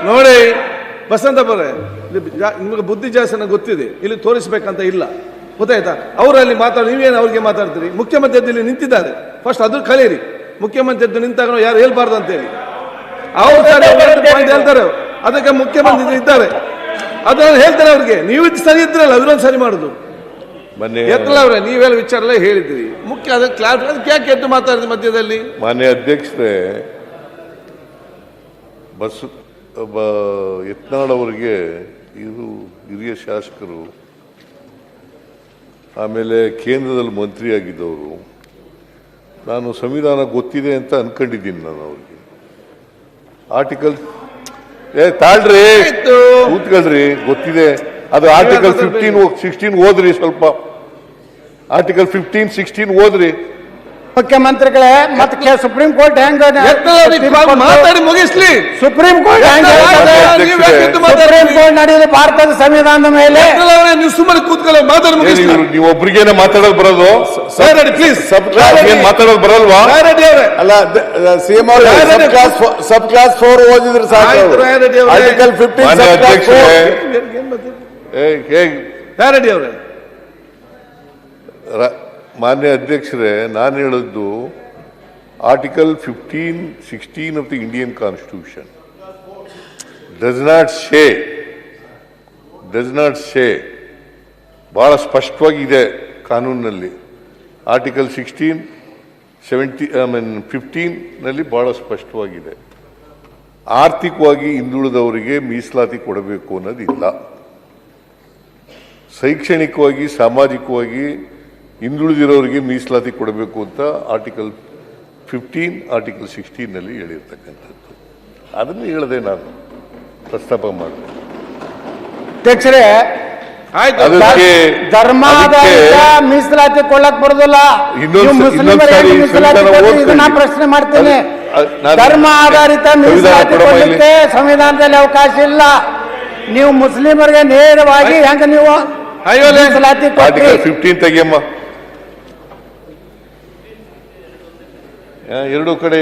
ನೋಡಿ ಬಸಂತಪ್ಪರೇ, ನಿಮಗೆ ಬುದ್ಧಿ ಜಾಸ್ತಿ ಗೊತ್ತಿದೆ, ಇಲ್ಲಿ ತೋರಿಸ್ಬೇಕಂತ ಇಲ್ಲ, ಗೊತ್ತಾಯ್ತಾ? ಅವರಲ್ಲಿ ನೀವೇನು ಅವ್ರಿಗೆ ಮಾತಾಡ್ತೀರಿ? ಮುಖ್ಯಮಂತ್ರಿ ಇಲ್ಲಿ ನಿಂತಿದ್ದಾರೆ, ಫಸ್ಟ್ ಅದು ಕಲೀರಿ. ಮುಖ್ಯಮಂತ್ರಿ ನಿಂತಾಗ ಯಾರು ಹೇಳ್ಬಾರ್ದು ಅಂತೇಳಿ ಅವ್ರು ಹೇಳ್ತಾರೆ, ಅದಕ್ಕೆ ಮುಖ್ಯಮಂತ್ರಿ ಇದ್ದಾರೆ, ಅದನ್ನು ಹೇಳ್ತಾರೆ ಅವ್ರಿಗೆ. ನೀವು ಸರಿ ಇದ್ರಲ್ಲ, ಅದನ್ನೊಂದು ಸರಿ ಮಾಡುದು. ಎತ್ತಲ್ಲ ಅವ್ರೆ, ನೀವೆಲ್ಲ ವಿಚಾರ ಎಲ್ಲ ಹೇಳಿದ್ರಿ, ಮುಖ್ಯ ಅದಕ್ಕೆ ಕ್ಲಾಸ್, ಅದಕ್ಕೆ ಯಾಕೆ ಎದ್ದು ಮಾತಾಡಿದ್ರಿ ಮಧ್ಯದಲ್ಲಿ? ಮಾನ್ಯ ಅಧ್ಯಕ್ಷರೇ, ಯತ್ನಾಳ್ ಅವರಿಗೆ ಇವರು ಹಿರಿಯ ಶಾಸಕರು, ಆಮೇಲೆ ಕೇಂದ್ರದಲ್ಲಿ ಮಂತ್ರಿ ಆಗಿದ್ದವರು, ನಾನು ಸಂವಿಧಾನ ಗೊತ್ತಿದೆ ಅಂತ ಅನ್ಕೊಂಡಿದ್ದೀನಿ. ನಾನು ಅವ್ರಿಗೆ ಆರ್ಟಿಕಲ್ ತಾಳ್ರಿ, ಕೂತ್ಕೊಳ್ರಿ, ಗೊತ್ತಿದೆ ಅದು. ಆರ್ಟಿಕಲ್ 16 ಓದ್ರಿ, ಸ್ವಲ್ಪ ಆರ್ಟಿಕಲ್ 15-16 ಓದ್ರಿ. ಮುಖ್ಯಮಂತ್ರಿಗಳೇ, ಮತ್ತೆ ಸುಪ್ರೀಂ ಕೋರ್ಟ್ ಹೆಂಗ ಮಾತಾಡಿ ಮುಗಿಸ್ಲಿ. ಸುಪ್ರೀಂ ಕೋರ್ಟ್ ನಡೆಯುವುದು ಭಾರತದ ಸಂವಿಧಾನದ ಮೇಲೆ. ನೀವು ಸುಮ್ಮನೆ ಕೂತ್ಕೊಳ್ಳಿ, ಮಾತಾಡಿ ಮುಗಿಸ್ಲಿ. ನೀವು ಒಬ್ರಿಗೇನೆ ಮಾತಾಡೋದು ಬರೋದು, ಪ್ಲೀಸ್. ಮಾತಾಡೋದು ಬರಲ್ವಾ? ಅಲ್ಲ, ಸಿಎಂ ಅವರು ಸಬ್ ಕ್ಲಾಸ್ 4 ಓದಿದ್ರು ಸಾಕು. ಆರ್ಟಿಕಲ್ 15 ರೆಡ್ಡಿ ಅವರೇ, ಮಾನ್ಯ ಅಧ್ಯಕ್ಷರೇ, ನಾನು ಹೇಳದ್ದು article 15-16 of the Indian constitution does not ಶೇ ಬಹಳ ಸ್ಪಷ್ಟವಾಗಿದೆ ಕಾನೂನಿನಲ್ಲಿ. ಆರ್ಟಿಕಲ್ 15 ಬಹಳ ಸ್ಪಷ್ಟವಾಗಿದೆ. ಆರ್ಥಿಕವಾಗಿ ಹಿಂದುಳಿದವರಿಗೆ ಮೀಸಲಾತಿ ಕೊಡಬೇಕು ಅನ್ನೋದಿಲ್ಲ. ಶೈಕ್ಷಣಿಕವಾಗಿ, ಸಾಮಾಜಿಕವಾಗಿ ಹಿಂದುಳಿದಿರೋರಿಗೆ ಮೀಸಲಾತಿ ಕೊಡಬೇಕು ಅಂತ ಆರ್ಟಿಕಲ್ 15, ಆರ್ಟಿಕಲ್ 16 ಹೇಳಿರ್ತಕ್ಕಂಥದ್ದು. ಅದನ್ನು ಹೇಳದೆ ನಾನು ಪ್ರಸ್ತಾಪ ಮಾಡಿದೆ. ಅಧ್ಯಕ್ಷರೇ, ಧರ್ಮಾಧಾರಿತ ಮೀಸಲಾತಿ ಕೊಳ್ಳಕ್ ಬರುದಿಲ್ಲ. ನಾ ಪ್ರಶ್ನೆ ಮಾಡ್ತೇನೆ, ಧರ್ಮ ಆಧಾರಿತ ಮೀಸಲಾತಿ ಕೊಡಲಿಕ್ಕೆ ಸಂವಿಧಾನದಲ್ಲಿ ಅವಕಾಶ ಇಲ್ಲ. ನೀವು ಮುಸ್ಲಿಮರಿಗೆ ನೇರವಾಗಿ ಹೆಂಗ ನೀವು ಮೀಸಲಾತಿ ಕೊಟ್ರಿ? 15 ತೆಗಿಯಮ್ಮ, ಎರಡೂ ಕಡೆ